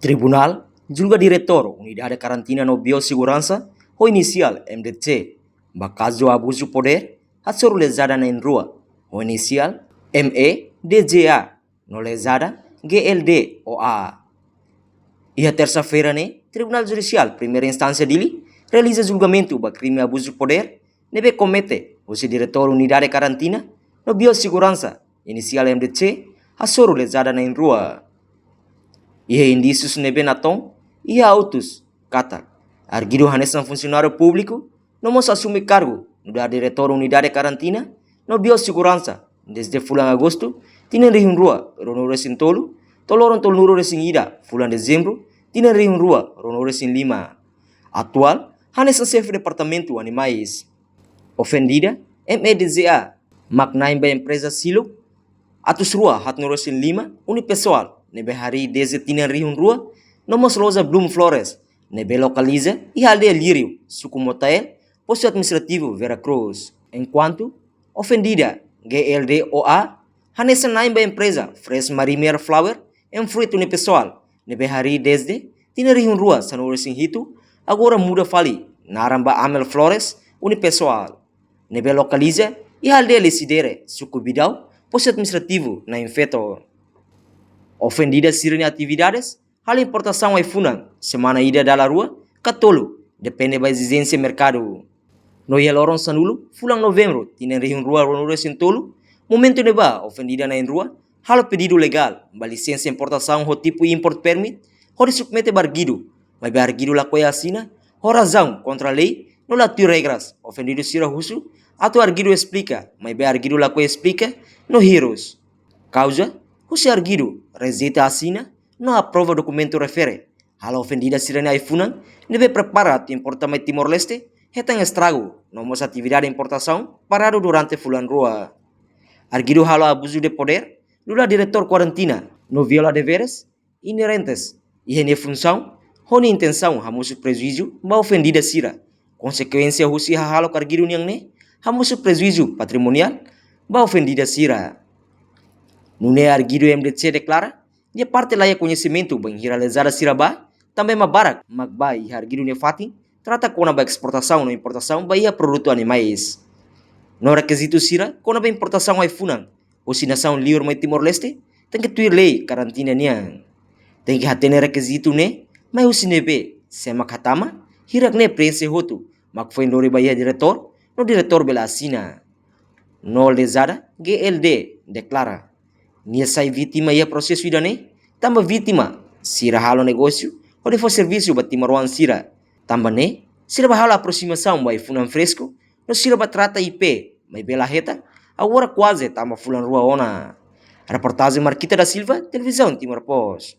Tribunal julga diretor Unidade Karantina no Biossegurança, o inicial MDC, caso abuso poder, hatsuru lesada na rua, o inicial MEDGA, no lesada GLDOA. E a terça-feira, Tribunal Judicial, primeira instância dele, realiza julgamento do crime abuso de poder, nebe comete o diretor Unidade Karantina no Biossegurança, inicial MDC, hatsuru lesada na rua. E indícios nebe naton e autos kata arguido hanesan funcionário público não mos assume cargo da diretor Unidade Karantina no Biossegurança desde fulan agosto tinha rihun rua rono resin tolo toloron tol nuro resin ida fulan dezembro tinha rihun rua rono resin lima atual hanesan chefe departamento animais ofendida MEDZA maknaim ba empresa silo atus rua hat no resin lima unipessoal nebe hari desde tinha rihun rua nomos Rosa Bloom Flores nebe localiza e aldeia Lírio, Sucumotael, posto administrativo Veracruz. Enquanto ofendida GLDOA hanesa naimba empresa Fresh Marimer Flower em fruto unipessoal nebe hari desde tinha rihun rua sanuro sinhito agora muda fali naramba Amel Flores unipessoal nebe localiza e aldeia Lesidere, Sucubidau, posto administrativo na Infetor. Ofendida sirene atividades, hal importação iPhone, semana ida da rua, catolo, depende da exigência mercado. No Yeloron Sanulo, fulang novembro, tinha rihun rua ronura sentolo, momento neba, ofendida na rua, hal pedido legal, ba licença importação ho tipo import permit, hori submete barguido, mas barguido la coia assina, ho razão contra a lei, no la tu regras, ofendido sira russo, ato arguido explica, mas barguido la coia explica, no heroes. Causa, o arguido rejeita assina, não aprova documento refere. Hal ofendida sirene iPhone, deve preparar importamento Timor-Leste, retang estrago, nomos atividade de importação, parado durante fulan rua. Arguido halo abuso de poder, lula diretor quarantina, no viola deveres inerentes, e rene função, honi intenção, hamusu prejuízo, ba ofendida sira. Consequência husi halo arguido niang hamusu prejuízo patrimonial, ba ofendida sira. Nune arguido MDC declara, dia parte laia conhecimento bem realizada siraba, também mabarak, magbai e arguido nefatin, trata com a exportação ou importação bahia produto animais. No requisito sira, com a importação iPhone, ou se nação livre mai Timor-Leste, tem que tuir lei karantina niang. Tem que hater requisito mas o sinebe, sema katama, hirak prensa hotu, mak foi no bahia diretor, no diretor bela assina. No lesada, GLD declara. Nia sai vítima ia processo idane, tamba vítima, sira halo negócio, ou for serviço batimaruan sira, tamba sira bahala aproximação vai funan fresco, no sira batrata IP, mas bela reta, agora quase tamba fulan rua ona. Reportagem Marquita da Silva, televisão Timor Post.